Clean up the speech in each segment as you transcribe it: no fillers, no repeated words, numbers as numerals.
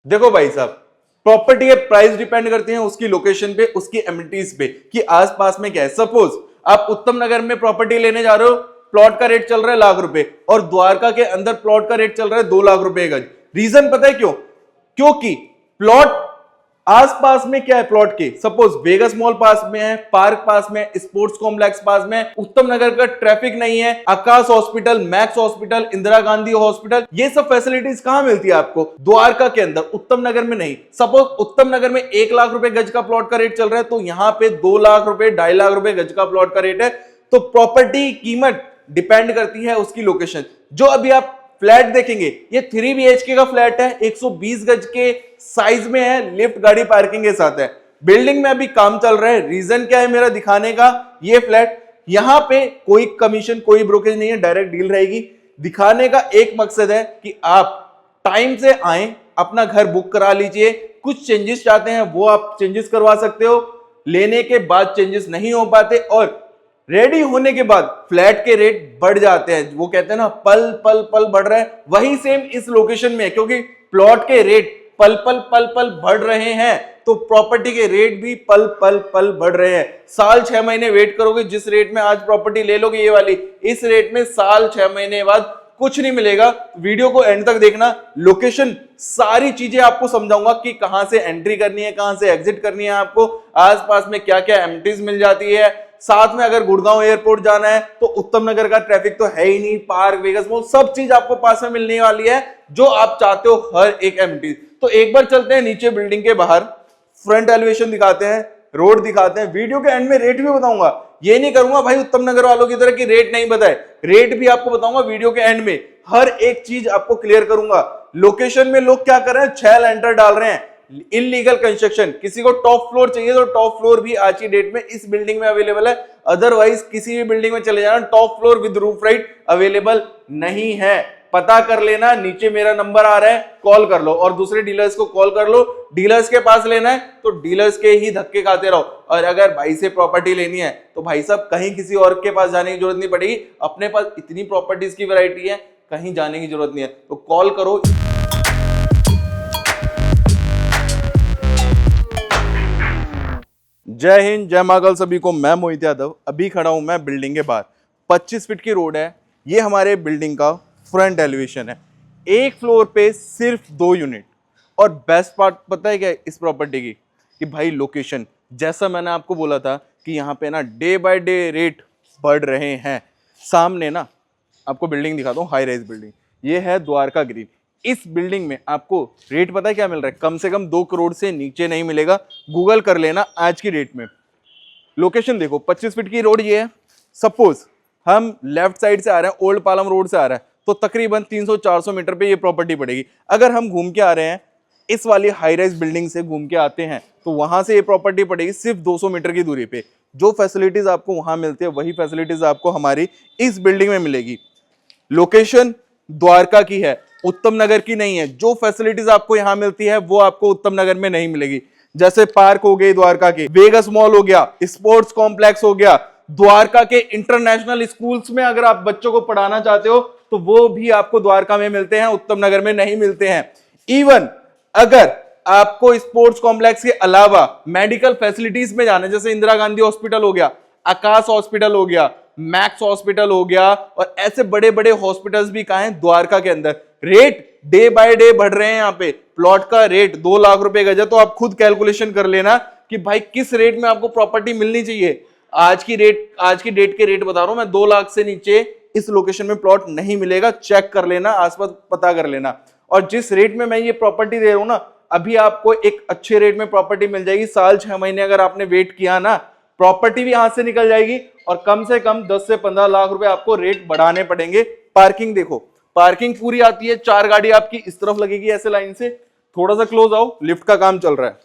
देखो भाई साहब, प्रॉपर्टी के प्राइस डिपेंड करती है उसकी लोकेशन पे, उसकी एमिनिटीज पे कि आसपास में क्या है। सपोज आप उत्तम नगर में प्रॉपर्टी लेने जा रहे हो, प्लॉट का रेट चल रहा है ₹1,00,000 और द्वारका के अंदर प्लॉट का रेट चल रहा है ₹2,00,000 गज। रीजन पता है क्यों? क्योंकि प्लॉट आसपास में क्या है, प्लॉट के सपोज वेगस मॉल पास में है, पार्क पास में, स्पोर्ट्स कॉम्प्लेक्स पास में, उत्तम नगर का ट्रैफिक नहीं है, Akash hospital, Max hospital, Indira Gandhi hospital, ये सब फैसिलिटीज कहां मिलती है आपको? द्वारका के अंदर, उत्तम नगर में नहीं। सपोज उत्तम नगर में ₹1,00,000 गज का प्लॉट का रेट चल रहा है, तो यहां पे ₹2,00,000 ₹2,50,000 गज का प्लॉट का रेट है। तो प्रॉपर्टी कीमत डिपेंड करती है उसकी लोकेशन। जो अभी आप फ्लैट देखेंगे, ये 3 BHK का फ्लैट है, 120 गज के साइज में है, लिफ्ट गाड़ी पार्किंग के साथ है। बिल्डिंग में अभी काम चल रहा है। रीजन क्या है मेरा दिखाने का? ये फ्लैट, यहां पे कोई कमीशन, कोई ब्रोकरेज नहीं है, डायरेक्ट डील रहेगी। दिखाने का एक मकसद है कि आप टाइम से आए, अपना घर बुक करा लीजिए। कुछ चेंजेस चाहते हैं वो आप चेंजेस करवा सकते हो, लेने के बाद चेंजेस नहीं हो पाते, और रेडी होने के बाद फ्लैट के रेट बढ़ जाते हैं। वो कहते हैं ना, पल पल पल बढ़ रहा है, वही सेम इस लोकेशन में है। क्योंकि प्लॉट के रेट पल पल पल पल बढ़ रहे हैं, तो प्रॉपर्टी के रेट भी पल पल पल बढ़ रहे हैं। साल 6 महीने वेट करोगे, जिस रेट में आज प्रॉपर्टी ले लोगे ये वाली, इस रेट में साल 6 महीने बाद कुछ नहीं मिलेगा। वीडियो को एंड तक देखना, लोकेशन सारी चीजें आपको समझाऊंगा कि कहां से एंट्री करनी है, कहां से एग्जिट करनी है, आपको आसपास में क्या क्या एमिनिटीज मिल जाती है। साथ में अगर गुड़गांव एयरपोर्ट जाना है तो उत्तम नगर का ट्रैफिक तो है ही नहीं, पार्क, वेगस मॉल, सब चीज आपको पास में मिलने वाली है जो आप चाहते हो, हर एक एमिनिटीज। तो एक बार चलते हैं नीचे बिल्डिंग के बाहर, फ्रंट एलिवेशन दिखाते हैं, रोड दिखाते हैं। वीडियो के एंड में रेट भी बताऊंगा, ये नहीं करूंगा भाई उत्तम नगर वालों की तरह कि रेट नहीं बताए, रेट भी आपको बताऊंगा वीडियो के एंड में। हर एक चीज आपको क्लियर करूंगा। लोकेशन में लोग क्या कर रहे हैं, 6 लेंटर डाल रहे हैं, इनलीगल कंस्ट्रक्शन। किसी को टॉप फ्लोर चाहिए तो टॉप फ्लोर भी आज की डेट में इस बिल्डिंग में अवेलेबल है, अदरवाइज किसी भी बिल्डिंग में चले जाना, top floor with roof right available नहीं है। पता कर लेना, नीचे मेरा नंबर आ रहा है, कॉल कर लो और दूसरे डीलर्स को कॉल कर लो। डीलर्स के पास लेना है तो डीलर्स के ही धक्के खाते रहो, और अगर भाई से प्रॉपर्टी लेनी है तो भाई साहब कहीं किसी और के पास जाने की जरूरत नहीं पड़ेगी। अपने पास इतनी प्रॉपर्टीज की वैरायटी है, कहीं जाने की जरूरत नहीं है, तो कॉल करो। जय हिंद, जय महाकाल सभी को। मैं मोहित यादव, अभी खड़ा हूं मैं बिल्डिंग के बाहर। 25 फीट की रोड है, ये हमारे बिल्डिंग का फ्रंट एलिवेशन है। एक फ्लोर पे सिर्फ 2 यूनिट, और बेस्ट पार्ट पता है क्या है इस प्रॉपर्टी की? कि भाई लोकेशन, जैसा मैंने आपको बोला था कि यहाँ पे ना डे बाय डे रेट बढ़ रहे हैं। सामने ना आपको बिल्डिंग दिखाता हूँ, हाई राइज बिल्डिंग, ये है द्वारका ग्रीन। इस बिल्डिंग में आपको रेट पता है क्या मिल रहा है? कम से कम 2 करोड़ से नीचे नहीं मिलेगा, गूगल कर लेना आज की डेट में। लोकेशन देखो, 25 फीट की रोड ये है। सपोज हम लेफ्ट साइड से आ रहे हैं, ओल्ड पालम रोड से आ रहा है, तो तकरीबन 300-400 मीटर पे ये प्रॉपर्टी पड़ेगी। अगर हम घूम के आ रहे हैं इस वाली हाई राइज बिल्डिंग से, घूम के आते हैं, तो वहां से ये प्रॉपर्टी पड़ेगी सिर्फ 200 मीटर की दूरी पे। जो फैसिलिटीज आपको वहां मिलती है वही फैसिलिटीज आपको हमारी इस बिल्डिंग में मिलेगी। लोकेशन द्वारका की है, उत्तम नगर की नहीं है। जो फैसिलिटीज आपको यहां मिलती है वो आपको उत्तम नगर में नहीं मिलेगी। जैसे पार्क हो गए द्वारका के, वेगस मॉल हो गया, स्पोर्ट्स कॉम्प्लेक्स हो गया, द्वारका के इंटरनेशनल स्कूल्स में अगर आप बच्चों को पढ़ाना चाहते हो तो वो भी आपको द्वारका में मिलते हैं, उत्तम नगर में नहीं मिलते हैं। इवन अगर आपको स्पोर्ट्स कॉम्प्लेक्स के अलावा मेडिकल फैसिलिटीज में जाना है, जैसे इंदिरा गांधी हॉस्पिटल हो गया, आकाश हॉस्पिटल हो गया, मैक्स हॉस्पिटल हो गया, और ऐसे बड़े बड़े हॉस्पिटल्स भी कहां हैं? द्वारका के अंदर। रेट डे बाय डे बढ़ रहे हैं। यहाँ पे प्लॉट का रेट ₹2,00,000 गज है, तो आप खुद कैलकुलेशन कर लेना कि भाई किस रेट में आपको प्रॉपर्टी मिलनी चाहिए। आज की डेट के रेट बता रहा हूं मैं, 2 लाख से नीचे इस लोकेशन में प्लॉट नहीं मिलेगा। चेक कर लेना, आसपास पता कर लेना। और जिस रेट में मैं ये प्रॉपर्टी दे रहा हूं ना, अभी आपको एक अच्छे रेट में प्रॉपर्टी मिल जाएगी। साल 6 महीने अगर आपने वेट किया ना, प्रॉपर्टी भी हाथ से निकल जाएगी, और कम से कम 10 से 15 लाख रुपए आपको रेट बढ़ाने पड़ेंगे। पार्किंग देखो, पार्किंग पूरी आती है। 4 गाड़ी आपकी इस तरफ लगेगी ऐसे लाइन से, थोड़ा सा क्लोज आओ, लिफ्ट का काम चल रहा है,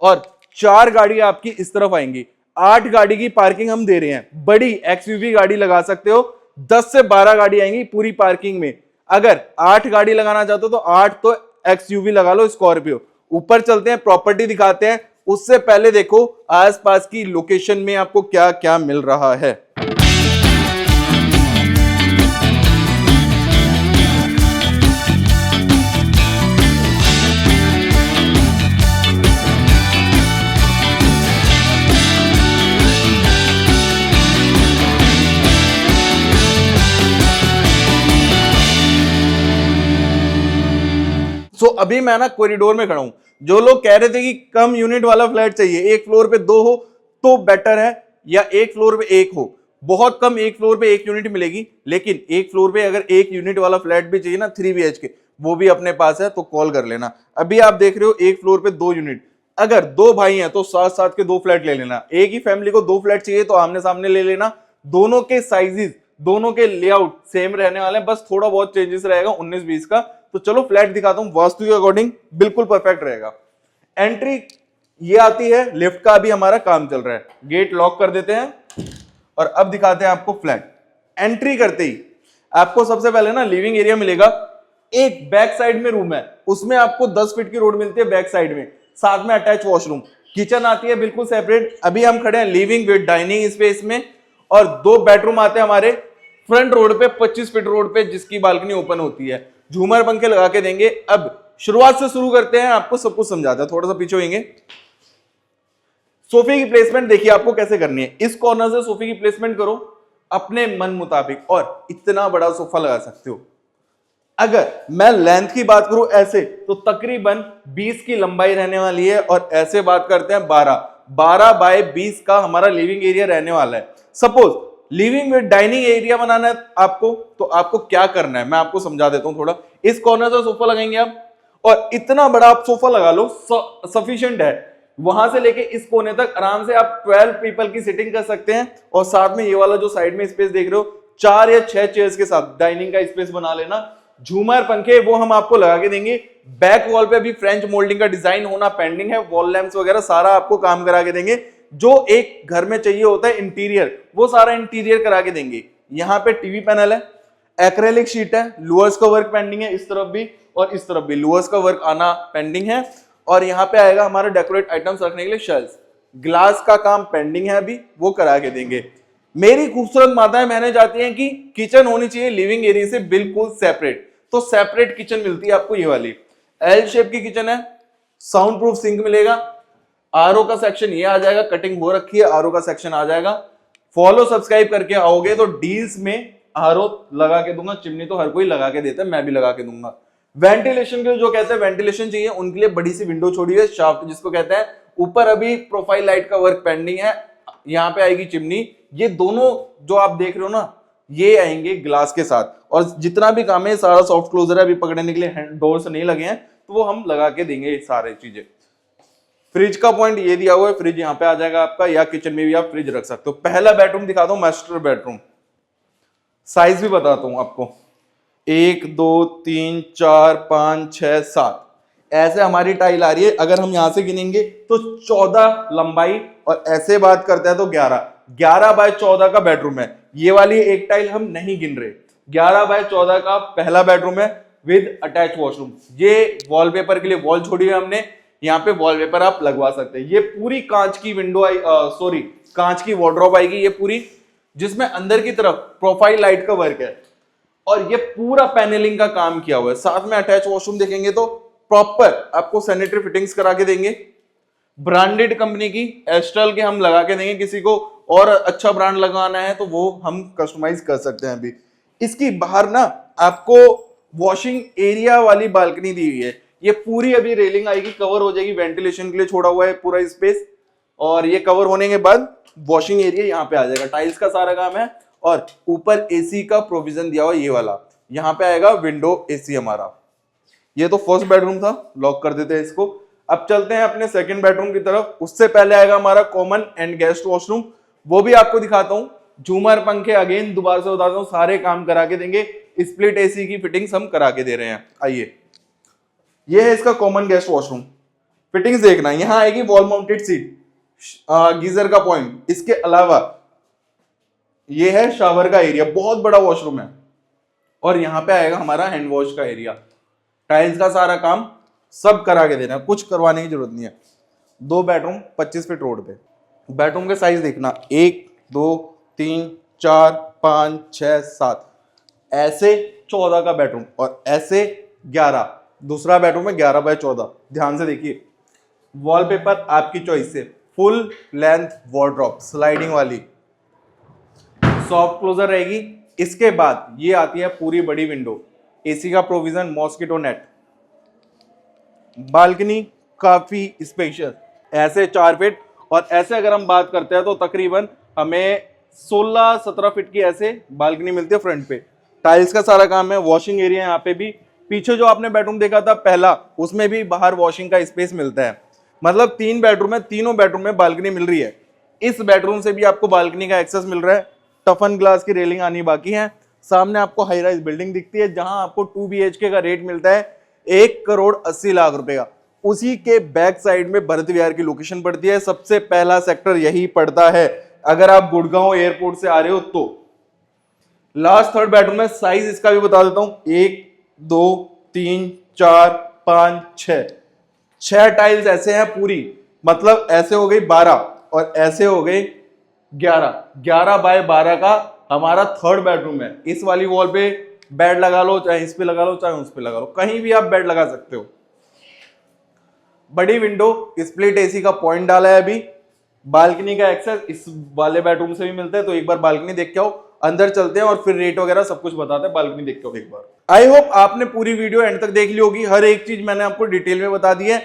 और 4 गाड़ी आपकी इस तरफ आएंगी। 8 गाड़ी की पार्किंग हम दे रहे हैं। बड़ी एक्सयूवी गाड़ी लगा सकते हो, 10 से 12 गाड़ी आएंगी पूरी पार्किंग में। अगर 8 गाड़ी लगाना चाहते हो तो 8 तो एक्सयूवी लगा लो, स्कॉर्पियो। ऊपर चलते हैं, प्रॉपर्टी दिखाते हैं। उससे पहले देखो आसपास की लोकेशन में आपको क्या क्या मिल रहा है। सो अभी मैं ना कॉरिडोर में खड़ा हूं। जो लोग कह रहे थे कि कम यूनिट वाला फ्लैट चाहिए, एक फ्लोर पे 2 हो तो बेटर है, या एक फ्लोर पे 1 हो, बहुत कम एक फ्लोर पे 1 यूनिट मिलेगी, लेकिन एक फ्लोर पे अगर 1 यूनिट वाला फ्लैट भी चाहिए ना 3 BHK, वो भी अपने पास है, तो कॉल कर लेना। अभी आप देख रहे हो एक फ्लोर पे 2 यूनिट, अगर 2 भाई हैं तो साथ साथ के 2 फ्लैट ले लेना। एक ही फैमिली को 2 फ्लैट चाहिए तो आमने सामने ले लेना। दोनों के साइजेस, दोनों के लेआउट सेम रहने वाले हैं, बस थोड़ा बहुत चेंजेस रहेगा 19-20 का। तो चलो फ्लैट दिखाता हूं, वास्तु के अकॉर्डिंग बिल्कुल परफेक्ट रहेगा। एंट्री ये आती है, लिफ्ट का भी हमारा काम चल रहा है, गेट लॉक कर देते हैं और अब दिखाते हैं आपको फ्लैट। एंट्री करते ही आपको सबसे पहले ना लिविंग एरिया मिलेगा, एक बैक साइड में रूम है, उसमें आपको 10 फीट की रोड मिलती है बैक साइड में, साथ में अटैच वॉशरूम, किचन आती है बिल्कुल सेपरेट। अभी हम खड़े हैं लिविंग विद डाइनिंग स्पेस में, और 2 बेडरूम आते हैं हमारे फ्रंट रोड पे, 25 फीट रोड पे, जिसकी बालकनी ओपन होती है। झूमर पंखे लगा के देंगे। अब शुरुआत से शुरू करते हैं, आपको सब कुछ समझाते हैं, थोड़ा सा पीछे होंगे। सोफे की प्लेसमेंट देखिए आपको कैसे करनी है। इस कॉर्नर से सोफे की प्लेसमेंट करो अपने मन मुताबिक, और इतना बड़ा सोफा लगा सकते हो। अगर मैं लेंथ की बात करूं ऐसे, तो तकरीबन 20 की लंबाई रहने वाली है, और ऐसे बात करते हैं 12 बाय 20 का हमारा लिविंग एरिया रहने वाला है। Suppose living with dining area बनाना है आपको, तो आपको क्या करना है मैं आपको समझा देता हूं थोड़ा। इस कॉर्नर से सोफा लगाएंगे आप, और इतना बड़ा आप सोफा लगा लो, सफिशिएंट है। वहां से लेके इस कोने तक आराम से आप 12 पीपल की सिटिंग कर सकते हैं। और साथ में ये वाला जो साइड में स्पेस देख रहे हो, 4 या 6 चेयर्स के साथ डाइनिंग का स्पेस बना लेना। झूमर पंखे वो हम आपको लगा के देंगे। बैक वॉल पे भी फ्रेंच मोल्डिंग का डिजाइन होना पेंडिंग है, वॉल लैंप्स वगैरह सारा आपको काम करा के देंगे। जो एक घर में चाहिए होता है इंटीरियर, वो सारा इंटीरियर करा के देंगे। यहाँ पे टीवी पैनल है, एक्रेलिक शीट है, लुअर्स का वर्क पेंडिंग है, इस तरफ भी और इस तरफ भी लुअर्स का वर्क आना पेंडिंग है। और यहाँ पे आएगा हमारा डेकोरेट आइटम्स रखने के लिए शेल्फ, ग्लास का काम पेंडिंग है, अभी वो करा के देंगे। मेरी खूबसूरत माताएं बहनें चाहती हैं कि किचन होनी चाहिए लिविंग एरिया से बिल्कुल सेपरेट, तो सेपरेट किचन मिलती है आपको ये वाली, एल शेप की किचन है, साउंड प्रूफ सिंक मिलेगा, आरओ का सेक्शन ये आ जाएगा, कटिंग हो रखी है, आरओ का सेक्शन आ जाएगा। फॉलो सब्सक्राइब करके आओगे तो डील्स में आरओ लगा के दूंगा, चिमनी तो हर कोई लगा के देता है, मैं भी लगा के दूंगा। वेंटिलेशन के जो कहते हैं वेंटिलेशन चाहिए, उनके लिए बड़ी सी विंडो छोड़ी है, शाफ्ट जिसको कहते हैं। ऊपर अभी प्रोफाइल लाइट का वर्क पेंडिंग है, यहाँ पे आएगी चिमनी। ये दोनों जो आप देख रहे हो ना, ये आएंगे ग्लास के साथ, और जितना भी काम है सारा सॉफ्ट क्लोजर है, अभी पकड़ने के लिए डोर्स नहीं लगे हैं, तो वो हम लगा के देंगे सारे चीजें। फ्रिज का पॉइंट ये दिया हुआ है, फ्रिज यहाँ पे आ जाएगा आपका, या किचन में भी आप फ्रिज रख सकते हो। पहला बेडरूम दिखा दो, मास्टर बेडरूम, साइज भी बताता हूं आपको, 1 2 3 4 5 6 7 ऐसे हमारी टाइल आ रही है। अगर हम यहां से गिनेंगे तो 14 लंबाई, और ऐसे बात करते हैं तो 11 बाय 14 का बेडरूम है। ये वाली एक टाइल हम नहीं गिन रहे, 11 बाय 14 का पहला बेडरूम है विद अटैच वॉशरूम। ये वॉलपेपर के लिए वॉल छोड़ी है हमने, यहाँ पे वॉलपेपर आप लगवा सकते हैं। ये पूरी कांच की विंडो आई, सॉरी कांच की वार्डरोब आएगी ये पूरी, जिसमें अंदर की तरफ प्रोफाइल लाइट का वर्क है, और ये पूरा पैनलिंग का काम किया हुआ है। साथ में अटैच वॉशरूम देखेंगे तो प्रॉपर आपको सैनिटरी फिटिंग्स करा के देंगे, ब्रांडेड कंपनी की, एस्ट्रल के हम लगा के देंगे। किसी को और अच्छा ब्रांड लगाना है तो वो हम कस्टमाइज कर सकते हैं। अभी इसकी बाहर ना आपको वॉशिंग एरिया वाली बालकनी दी हुई है, ये पूरी अभी रेलिंग आएगी, कवर हो जाएगी, वेंटिलेशन के लिए छोड़ा हुआ है पूरा स्पेस। और ये कवर होने के बाद वॉशिंग एरिया यहाँ पे आ जाएगा, टाइल्स का सारा काम है, और ऊपर एसी का प्रोविजन दिया हुआ ये वाला, यहाँ पे आएगा विंडो एसी हमारा। ये तो फर्स्ट बेडरूम था, लॉक कर देते हैं इसको। अब चलते हैं अपने सेकंड बेडरूम की तरफ। उससे पहले आएगा हमारा कॉमन एंड गेस्ट वॉशरूम, वो भी आपको दिखाता हूँ। झूमर पंखे अगेन दोबारा से बताता हूँ, सारे काम करा के देंगे, स्प्लिट एसी की फिटिंग्स हम करा के दे रहे हैं। आइए, ये है इसका कॉमन गेस्ट वॉशरूम, फिटिंग्स देखना। यहाँ आएगी वॉल माउंटेड सीट, गीजर का पॉइंट, इसके अलावा ये है शावर का एरिया, बहुत बड़ा वॉशरूम है, और यहाँ पे आएगा हमारा हैंड वॉश का एरिया। टाइल्स का सारा काम सब करा के देना, कुछ करवाने की जरूरत नहीं है। 2 बेडरूम 25 फीट रोड पे। बेडरूम के साइज देखना, 1 2 3 4 5 6 7 ऐसे 14 का बेडरूम, और ऐसे 11। दूसरा बेडरूम है 11 बाय 14। ध्यान से देखिए, वॉलपेपर आपकी चॉइस से, फुल लेंथ वार्डरोब स्लाइडिंग वाली, सॉफ्ट क्लोजर रहेगी। इसके बाद ये आती है पूरी बड़ी विंडो, एसी का प्रोविजन, मॉस्किटो नेट, बालकनी काफी स्पेशियस, ऐसे 4 फीट, और ऐसे अगर हम बात करते हैं तो तकरीबन हमें 16-17 फीट की ऐसे बालकनी मिलती है फ्रंट पे। टाइल्स का सारा काम है, वॉशिंग एरिया यहाँ पे भी। पीछे जो आपने बेडरूम देखा था पहला, उसमें भी बाहर वॉशिंग का स्पेस मिलता है। मतलब 3 बेडरूम है, तीनों बेडरूम में बालकनी मिल रही है। इस बेडरूम से भी आपको बालकनी का एक्सेस मिल रहा है। टफन ग्लास की रेलिंग आनी बाकी है। सामने आपको हाई राइज बिल्डिंग दिखती है जहां आपको 2 BHK का रेट मिलता है 1,80,00,000 रुपए का। उसी के बैक साइड में भरत विहार की लोकेशन पड़ती है। सबसे पहला सेक्टर यही पड़ता है अगर आप गुड़गांव एयरपोर्ट से आ रहे हो तो। लास्ट थर्ड बेडरूम है, साइज इसका भी बता देता हूं, 1 2 3 4 5 6 टाइल्स ऐसे हैं पूरी, मतलब ऐसे हो गई 12 और ऐसे हो गई 11 बाय 12 का हमारा थर्ड बेडरूम है। इस वाली वॉल पे बेड लगा लो, चाहे इस पे लगा लो, चाहे उस पे लगा लो, कहीं भी आप बेड लगा सकते हो। बड़ी विंडो, स्प्लिट एसी का पॉइंट डाला है अभी। बालकनी का एक्सेस इस वाले बेडरूम से भी मिलता है, तो एक बार बालकनी देख के आओ। अंदर चलते हैं और फिर रेट वगैरह सब कुछ बताते हैं, बालकनी देख के आओ एक बार। आई होप आपने पूरी वीडियो एंड तक देख ली होगी, हर एक चीज मैंने आपको डिटेल में बता दी है।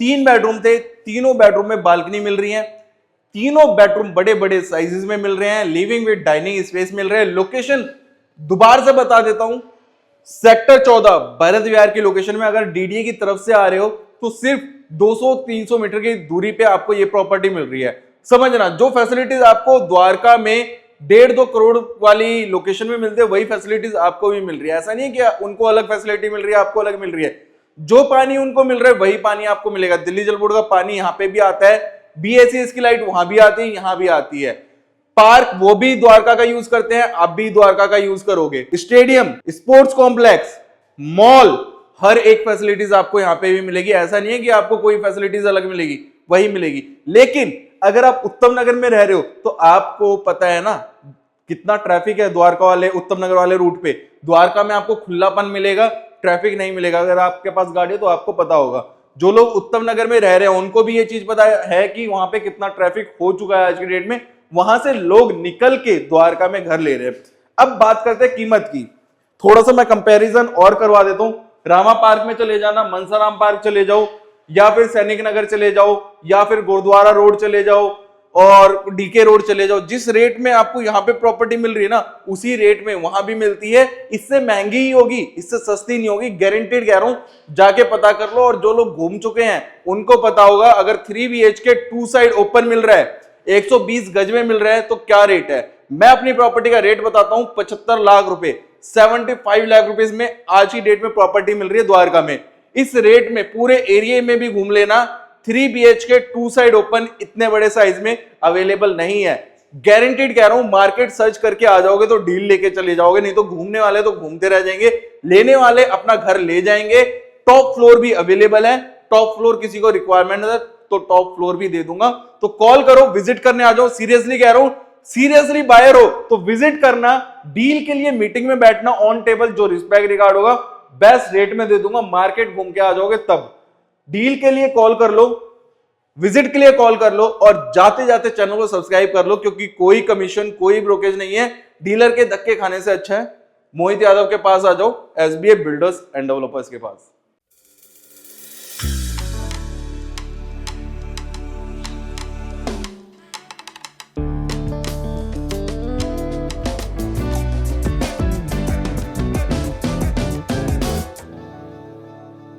3 बेडरूम थे, तीनों बेडरूम में बालकनी मिल रही है। तीनों बेडरूम बड़े बड़े साइजेस में मिल रहे हैं, लिविंग विद डाइनिंग स्पेस मिल रहे हैं। लोकेशन दोबारा से बता देता हूं, सेक्टर 14 भरत विहार की लोकेशन में। अगर डीडीए की तरफ से आ रहे हो तो सिर्फ 200-300 मीटर की दूरी पे आपको ये प्रॉपर्टी मिल रही है। समझना, जो फैसिलिटीज आपको द्वारका में 1.5-2 करोड़ वाली लोकेशन में मिलते हैं वही फैसिलिटीज आपको भी मिल रही है। ऐसा नहीं है कि उनको अलग फैसिलिटी मिल रही है, आपको अलग मिल रही है। जो पानी उनको मिल रहा है वही पानी आपको मिलेगा। दिल्ली जल बोर्ड का पानी यहाँ पे भी आता है, BACS की लाइट वहां भी आती है, यहां भी आती है। पार्क वो भी द्वारका का यूज करते हैं, आप भी द्वारका का यूज करोगे। स्टेडियम, स्पोर्ट्स कॉम्प्लेक्स, मॉल, हर एक फैसिलिटीज आपको यहाँ पे भी मिलेगी। ऐसा नहीं है कि आपको कोई फैसिलिटीज अलग मिलेगी, वही मिलेगी। लेकिन अगर आप उत्तम नगर में रह रहे हो तो आपको पता है ना कितना ट्रैफिक है द्वारका वाले उत्तम नगर वाले रूट पे। द्वारका में आपको खुलापन मिलेगा, ट्रैफिक नहीं मिलेगा। अगर आपके पास गाड़ी है तो आपको पता होगा। जो लोग उत्तम नगर में रह रहे हैं उनको भी ये चीज पता है कि वहां पे कितना ट्रैफिक हो चुका है आज की डेट में। वहां से लोग निकल के द्वारका में घर ले रहे हैं। अब बात करते हैं कीमत की। थोड़ा सा मैं कंपैरिजन और करवा देता हूं। रामा पार्क में चले जाना, मनसाराम पार्क चले जाओ, या फिर सैनिक नगर चले जाओ, या फिर गुरुद्वारा रोड चले जाओ और डीके रोड चले जाओ। जिस रेट में आपको यहाँ पे प्रॉपर्टी मिल रही है ना, उसी रेट में वहां भी मिलती है। इससे महंगी ही होगी, इससे सस्ती नहीं होगी, गारंटेड कह रहा हूं। जाके पता कर लो। और जो लोग घूम चुके हैं उनको पता होगा, अगर 3 BHK 2 साइड ओपन मिल रहा है, 120 गज में मिल रहा है, तो क्या रेट है। मैं अपनी प्रॉपर्टी का रेट बताता हूं, 75 लाख रुपए, 75 लाख रुपए में आज की डेट में प्रॉपर्टी मिल रही है द्वारका में। इस रेट में पूरे एरिया में भी घूम लेना। 3 BHK 2 साइड ओपन इतने बड़े साइज में अवेलेबल नहीं है। गारंटेड कह रहा हूं, मार्केट सर्च करके आ जाओगे तो डील लेके चले जाओगे, नहीं तो घूमने वाले तो घूमते रह जाएंगे, लेने वाले अपना घर ले जाएंगे। टॉप फ्लोर भी अवेलेबल है। टॉप फ्लोर किसी को रिक्वायरमेंट है तो टॉप फ्लोर भी दे दूंगा। तो कॉल करो, विजिट करने आ जाओ। सीरियसली कह रहा हूं, सीरियसली बायर हो तो विजिट करना, डील के लिए मीटिंग में बैठना, ऑन टेबल जो रिस्पेक्ट रिगार्ड होगा बेस्ट रेट में दे दूंगा। मार्केट घूम के आ जाओगे तब। डील के लिए कॉल कर लो, विजिट के लिए कॉल कर लो, और जाते जाते चैनल को सब्सक्राइब कर लो, क्योंकि कोई कमीशन कोई ब्रोकेज नहीं है। डीलर के धक्के खाने से अच्छा है मोहित यादव के पास आ जाओ, SBA बिल्डर्स एंड डेवलपर्स के पास।